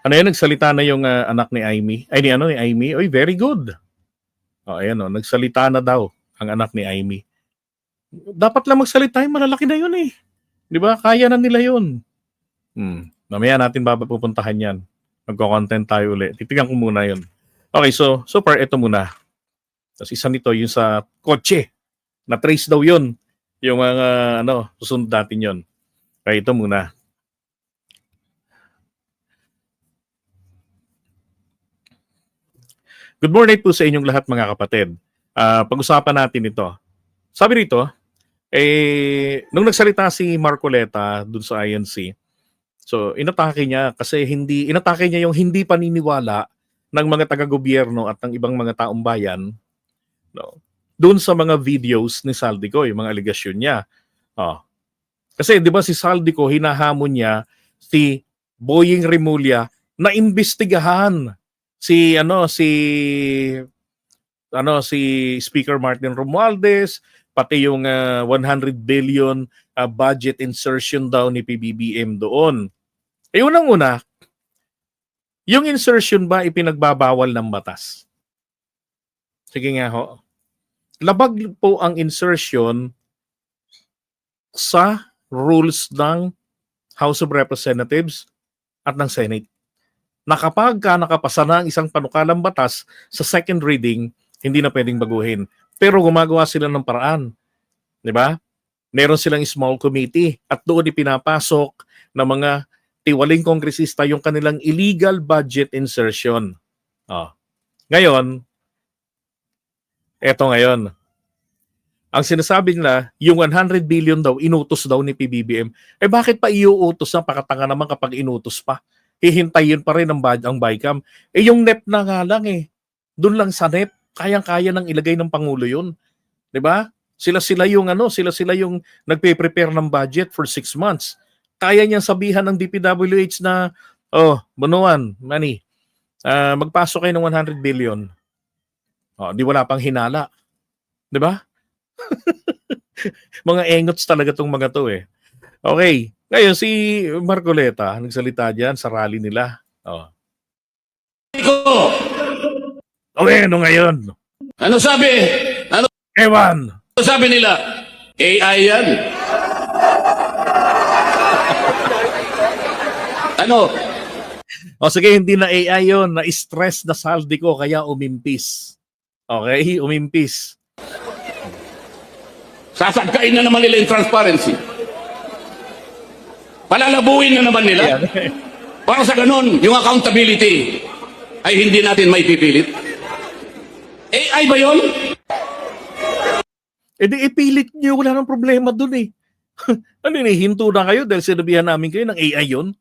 Ano yan, nagsalita na yung anak ni Amy. Ay, ni Amy. Oy, very good. O, ayan o, nagsalita na daw ang anak ni Amy. Dapat lang magsalita yun, malalaki na yun eh. Di ba? Kaya na nila yun. Mamaya natin pupuntahan yan. Magko-content tayo ulit. Titigan ko muna yun. Okay, so far, ito muna. Tapos isa nito, yung sa kotse. Na-trace daw yun. Yung mga, susunod natin yun. Okay, ito muna. Good morning po sa inyong lahat mga kapatid. Pag-usapan natin ito. Sabi rito, nung nagsalita si Marcoleta dun sa INC, so inatake niya kasi inatake niya yung hindi paniniwala ng mga taga-gobyerno at ng ibang mga taong bayan, no, dun sa mga videos ni Saldico, yung mga aligasyon niya. Kasi 'di ba si Saldico, hinahamon niya si Boying Rimulya na imbestigahan si Speaker Martin Romualdez, pati yung 100 billion budget insertion daw ni PBBM doon. Unang-una, yung insertion ba ipinagbabawal ng batas? Sige nga ho. Labag po ang insertion sa rules ng House of Representatives at ng Senate. Na kapag nakapasa na ang isang panukalang batas sa second reading, hindi na pwedeng baguhin. Pero gumagawa sila ng paraan. Di ba? Meron silang small committee at doon ipinapasok ng mga tiwaling kongresista yung kanilang illegal budget insertion. Ngayon, eto ngayon. Ang sinasabi nila, yung 100 billion daw, inutos daw ni PBBM. Bakit pa iuutos na? Pakatanga naman kapag inutos pa. Hihintayin pa rin ang BICAM. Yung NEP na nga lang eh. Doon lang sa NEP, kayang-kaya nang ilagay ng Pangulo yun. 'Di ba? Sila yung nagpe-prepare ng budget for 6 months. Kaya niyang sabihan ng DPWH na, Bunuan, Manny, magpasok kayo ng 100 billion. Di wala pang hinala. 'Di ba? Mga engots talaga tong mga to eh. Okay. Ngayon, si Marcoleta, nagsalita dyan sa rally nila. Okay, ano ngayon? Ano sabi? Ewan. Ano sabi nila? AI yan. Ano? Sige, hindi na AI yun. Na-stress na Saldico kaya umimpis. Okay? Umimpis. Sasagkain na naman nila yung transparency. Palalabuin na naman nila. Para sa ganun, yung accountability ay hindi natin may pipilit. AI ba yun? Di ipilit nyo. Wala nang problema dun eh. Hinto na kayo dahil sinabihan namin kayo ng AI yun?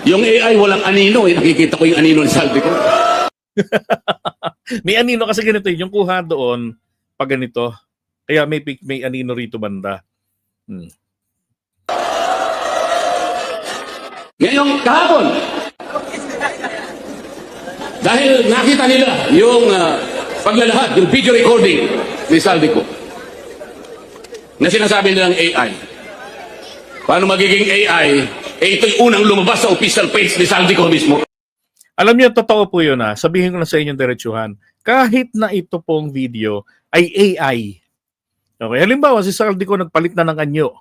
Yung AI walang anino eh. Nakikita ko yung anino ng saldi ko. May anino kasi ganito yung kuha doon pag ganito. Kaya may anino rito banda. Ngayong kahapon, dahil nakita nila yung paglalahad, yung video recording ni Saldico na sinasabi nilang AI. Paano magiging AI? Ito'y unang lumabas sa official page ni Saldico mismo. Alam niyo, totoo po yun Sabihin ko na sa inyong diretsuhan. Kahit na ito pong video ay AI. Okay, halimbawa si Saldico nagpalit na ng anyo.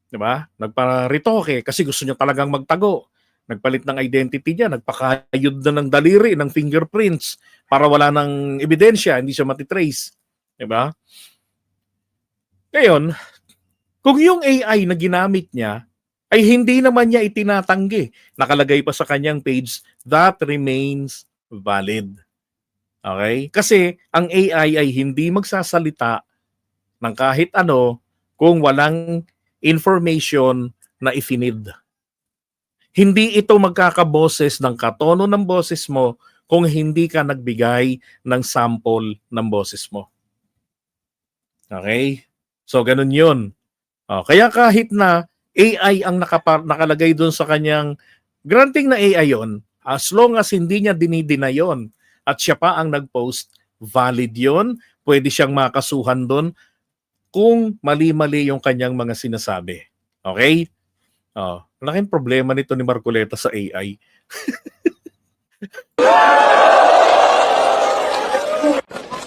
Diba? Nagpa-retoke kasi gusto niya talagang magtago. Nagpalit ng identity niya, nagpakayod na ng daliri, ng fingerprints para wala ng ebidensya, hindi siya matitrace. Diba? Ngayon, kung yung AI na ginamit niya ay hindi naman niya itinatanggi, nakalagay pa sa kanyang page, that remains valid. Okay? Kasi ang AI ay hindi magsasalita ng kahit ano kung walang information na ifinid. Hindi ito magkakaboses ng katono ng boses mo kung hindi ka nagbigay ng sample ng boses mo. Okay? So, ganun yun. Kaya kahit na AI ang nakalagay doon sa kanyang granting na AI yon, as long as hindi niya dinidina yon at siya pa ang nag-post, valid yon, pwede siyang makasuhan doon kung mali-mali yung kanyang mga sinasabi. Okay? Oh, laking problema nito ni Marcoleta sa AI.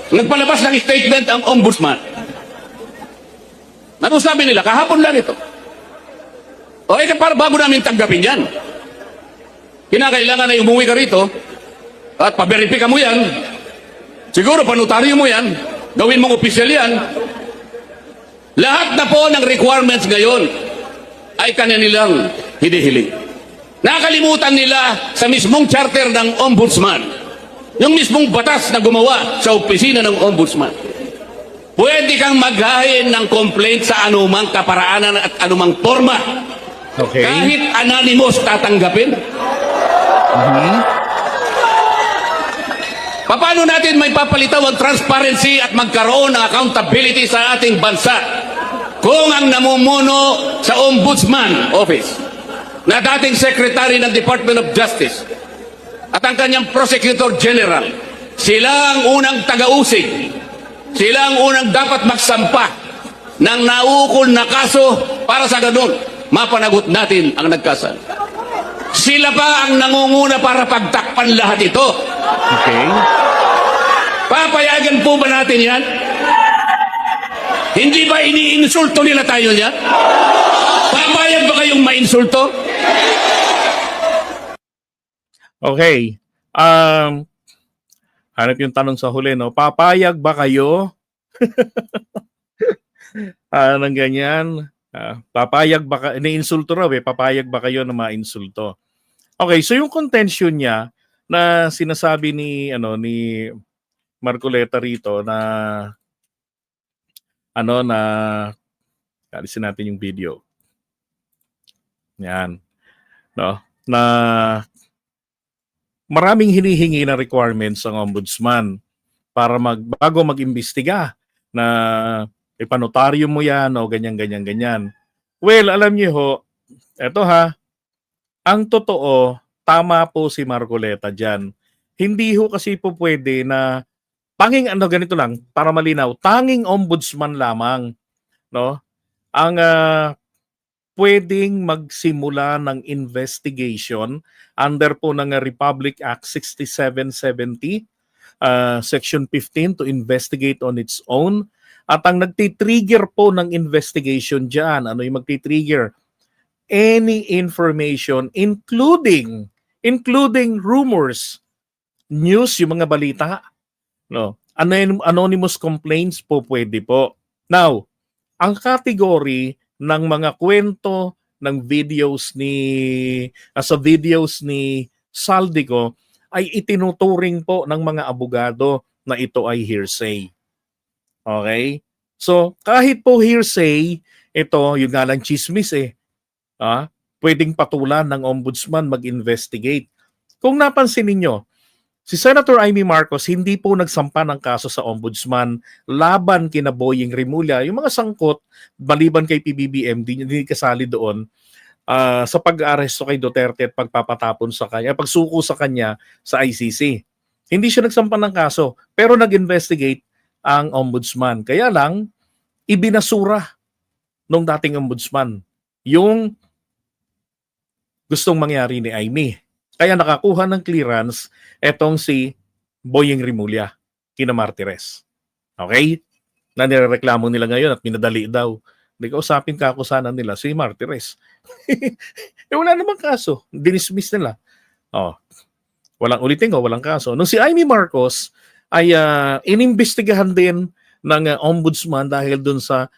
Nagpalabas ng statement ang ombudsman. Ano sabi nila? Kahapon lang ito. O para bago namin tanggapin yan. Kinakailangan na umuwi ka rito at paberipika mo yan. Siguro panotaryo mo yan. Gawin mong opisyal yan. Lahat na po ng requirements ngayon ay kanilang hinihiling. Nakalimutan nila sa mismong charter ng ombudsman, yung mismong batas na gumawa sa opisina ng ombudsman. Pwede kang maghain ng complaint sa anumang kaparaanan at anumang forma. Okay. Kahit anonymous tatanggapin. Paano natin may papalitaw ang transparency at magkaroon ng accountability sa ating bansa kung ang namumuno sa Ombudsman Office na dating Secretary ng Department of Justice at ang kanyang Prosecutor General, sila ang unang taga-usig, sila ang unang dapat magsampa ng naukol na kaso para sa ganun mapanagot natin ang nagkasala. Sila pa ang nangunguna para pagtakpan lahat ito. Okay. Papayagan po ba natin yan? Hindi ba iniinsulto nila tayo niya? Papayag ba kayong mainsulto? Okay. Hanap yung tanong sa huli, no? Papayag ba kayo? Nang ganyan. Papayag ba kayo? Iniinsulto raw eh. Papayag ba kayo na mainsulto? Okay, so yung contention niya na sinasabi ni Marcoleta rito na alisin natin yung video. Yan. No? Na maraming hinihingi na requirements ang ombudsman para bago mag-imbestiga na ipanotaryo mo yan o ganyan. Well, alam niyo ho, eto ang totoo, tama po si Marcoleta dyan. Hindi ho kasi po pwede na tanging ganito lang, para malinaw, tanging ombudsman lamang, no? Ang pwedeng magsimula ng investigation under po ng Republic Act 6770, Section 15 to investigate on its own. At ang nagtitrigger po ng investigation dyan, ano yung magtitrigger? Any information including rumors, news, yung mga balita, no? Anonymous complaints po pwede po. Now, ang category ng mga kwento ng videos ni Saldico ay itinuturing po ng mga abogado na ito ay hearsay. Okay? So, kahit po hearsay, ito, yung nga lang chismis pwedeng patulan ng ombudsman mag-investigate. Kung napansin ninyo, si Senator Amy Marcos hindi po nagsampa ng kaso sa ombudsman laban kina Boying Rimulya. Yung mga sangkot, baliban kay PBBM, hindi kasali doon sa pag-aresto kay Duterte at pagpapatapon sa kanya, pagsuko sa kanya sa ICC. Hindi siya nagsampa ng kaso, pero nag-investigate ang ombudsman. Kaya lang, ibinasura nung dating ombudsman yung gustong mangyari ni Amy. Kaya nakakuha ng clearance etong si Boying Rimulya, kina Martires. Okay? Na nirereklamo nila ngayon at minadali daw. Hindi kausapin kakusanan nila si Martires. Wala namang kaso. Dinismiss nila. Walang ulitin walang kaso. Nung si Amy Marcos ay inimbestigahan din ng ombudsman dahil dun sa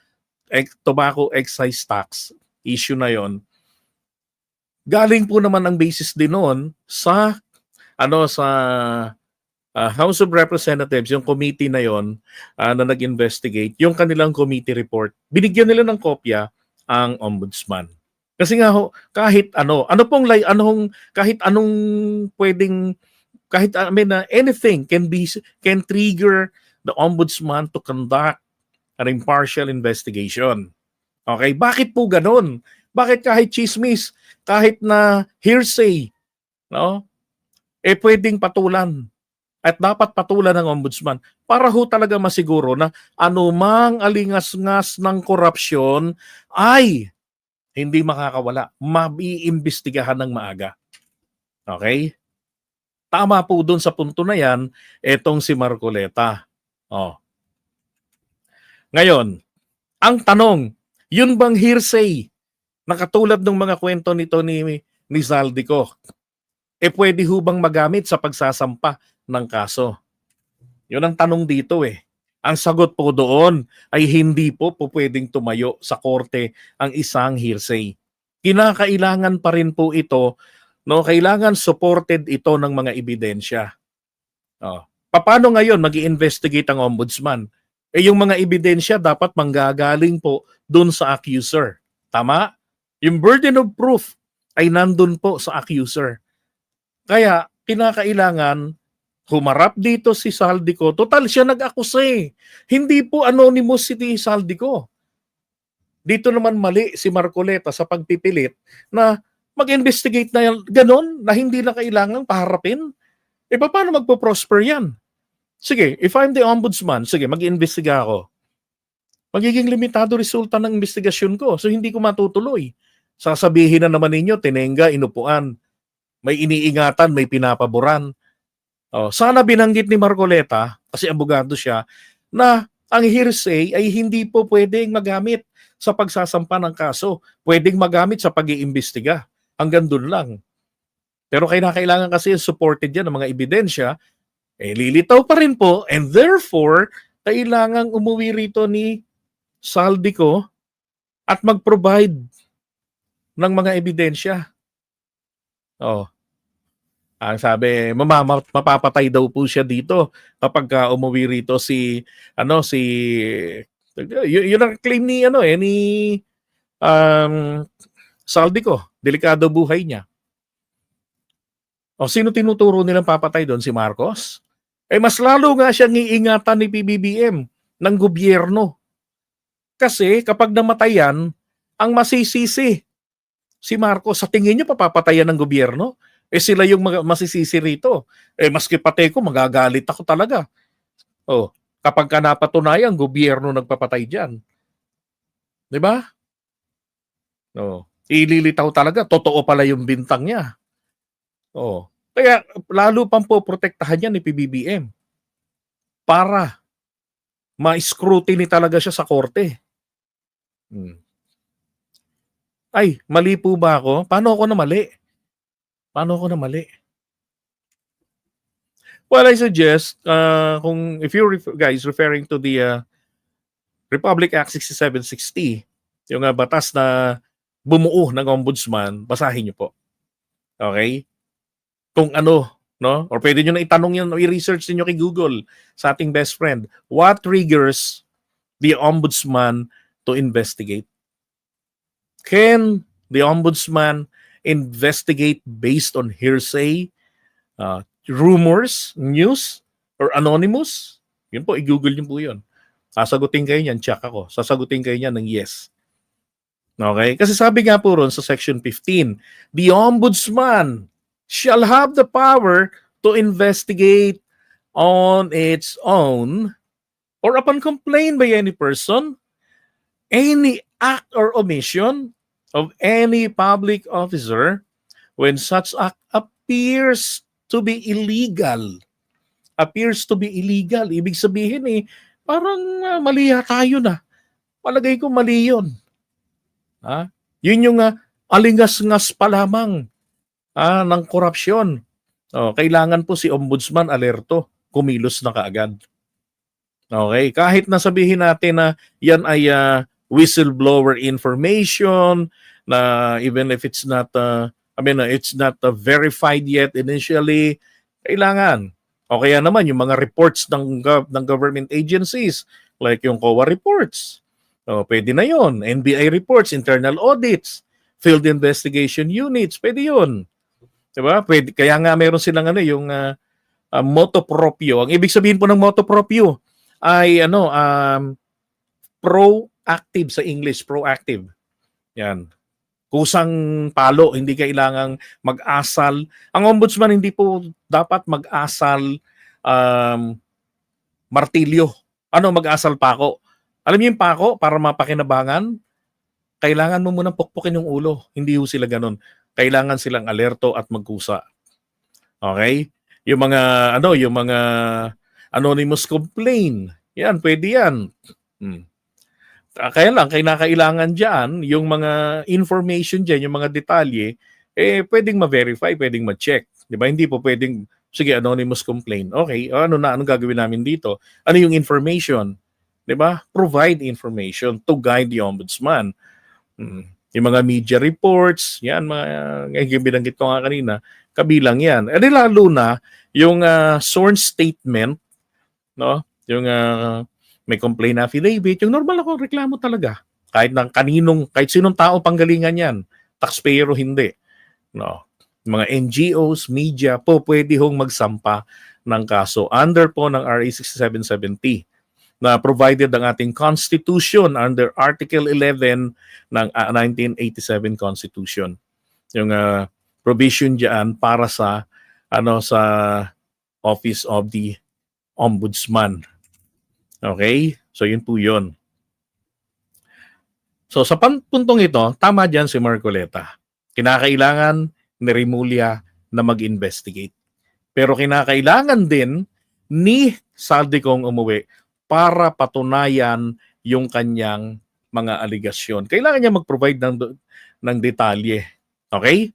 tobacco excise tax issue na yon. Galing po naman ang basis din noon sa House of Representatives, yung committee na yon na nag-investigate, yung kanilang committee report. Binigyan nila ng kopya ang ombudsman. Kasi nga kahit anything can trigger the ombudsman to conduct an impartial investigation. Okay, bakit po ganun? Bakit kahit chismis, kahit na hearsay, no? Pwedeng patulan at dapat patulan ng ombudsman para ho talaga masiguro na anumang alingas-ngas ng korupsyon ay Hindi makakawala. Maiimbestigahan ng maaga. Okay? Tama po doon sa punto na yan, etong si Marcoleta. Oh. Ngayon, ang tanong, yun bang hearsay na katulad ng mga kwento nito ni Zaldico, pwede ho bang magamit sa pagsasampa ng kaso? Yun ang tanong dito eh. Ang sagot po doon ay hindi po pwedeng tumayo sa korte ang isang hearsay. Kinakailangan pa rin po ito, no, kailangan supported ito ng mga ebidensya. Oh. Paano ngayon mag-i-investigate ang ombudsman? Yung mga ebidensya dapat manggagaling po doon sa accuser. Tama? Yung burden of proof ay nandun po sa accuser. Kaya kinakailangan humarap dito si Zaldico. Total siya nag-akusa eh. Hindi po anonymous si Zaldico. Dito naman mali si Marcoleta sa pagpipilit na mag-investigate na ganon na hindi na kailangang paharapin. Paano magpo-prosper yan? Sige, if I'm the ombudsman, sige, mag-iimbestiga ako. Magiging limitado resulta ng investigasyon ko, so hindi ko matutuloy. Sasabihin na naman ninyo, tinenga, inupuan. May iniingatan, may pinapaboran. Sana binanggit ni Marcoleta, kasi abogado siya, na ang hearsay ay hindi po pwedeng magamit sa pagsasampa ng kaso. Pwedeng magamit sa pag-iimbestiga. Hanggang doon lang. Pero kailangan kasi supported yan ng mga ebidensya, lilitaw pa rin po, and therefore, kailangang umuwi rito ni Zaldico at mag-provide ng mga ebidensya. Ang sabi, mapapatay daw po siya dito kapag umuwi rito yun ang claim ni Zaldico, delikado buhay niya. Sino tinuturo nilang papatay doon? Si Marcos? Mas lalo nga siyang iingatan ni PBBM ng gobyerno. Kasi kapag namatay yan, ang masisisi si Marcos. Sa tingin niyo papapatayan ng gobyerno? Sila yung masisisi rito. Maski pati ko, magagalit ako talaga. Kapag ka napatunayan, gobyerno nagpapatay dyan. Diba? Ililitaw talaga. Totoo pala yung bintang niya. Kaya lalo pang po protektahan yan ni PBBM para ma-scrutiny talaga siya sa korte. Ay, mali po ba ako? Paano ako na mali? Well, I suggest, if you're guys referring to the Republic Act 6760, yung batas na bumuo ng ombudsman, basahin niyo po. Okay? Kung ano, no? Or pwede nyo na itanong yan, i-research niyo kay Google sa ating best friend. What triggers the ombudsman to investigate? Can the ombudsman investigate based on hearsay, rumors, news, or anonymous? Yun po, i-Google niyo po yun. Sasagutin kayo niyan, check ako. Sasagutin kayo niyan ng yes. Okay? Kasi sabi nga po ron sa section 15, the ombudsman shall have the power to investigate on its own or upon complaint by any person, any act or omission of any public officer when such act appears to be illegal. Appears to be illegal. Ibig sabihin parang mali tayo na. Palagay ko mali yun. Yun yung alingas-ngas pa lamang ng korupsyon. Kailangan po si Ombudsman alerto, kumilos na kaagad. Okay, kahit na sabihin natin na yan ay whistleblower information, na even if it's not it's not verified yet initially, kailangan. O kaya naman yung mga reports ng government agencies like yung COA reports. Pwede na yon. NBI reports, internal audits, field investigation units, pwede yun. Diba? Pwede, kaya nga meron silang yung motu proprio. Ang ibig sabihin po ng motu proprio ay proactive sa English, proactive. Yan. Kusang palo, hindi kailangang mag-asal. Ang ombudsman hindi po dapat mag-asal martilyo. Mag-asal pako? Alam niyo yung pako para mapakinabangan? kailangan mo munang pukpukin yung ulo. Hindi ho sila ganun. Kailangan silang alerto at magkusa. Okay? Yung mga yung mga anonymous complaint, yan, pwede yan. Hmm. Kaya lang, kailangan dyan, yung mga information dyan, yung mga detalye, pwedeng ma-verify, pwedeng ma-check. Di ba? Hindi po pwedeng, sige, anonymous complaint. Okay, anong gagawin namin dito? Ano yung information? Di ba? Provide information to guide the ombudsman. Yung mga media reports, yan, yung binanggit ko nga kanina, kabilang yan. Lalo na, yung sworn statement, no? Yung may complaint affidavit, yung normal ako reklamo talaga. Kahit kahit sinong tao panggalingan yan, taxpayer o hindi. No. Mga NGOs, media po pwede hong magsampa ng kaso under po ng RA 6770 na provided ang ating Constitution under Article 11 ng 1987 Constitution. Yung provision diyan para sa sa Office of the Ombudsman. Okay? So, yun po yun. So, sa puntong ito, tama dyan si Marcoleta. Kinakailangan ni Remulla na mag-investigate. Pero kinakailangan din ni Saldico umuwi para patunayan yung kanyang mga aligasyon. Kailangan niya mag-provide ng detalye. Okay?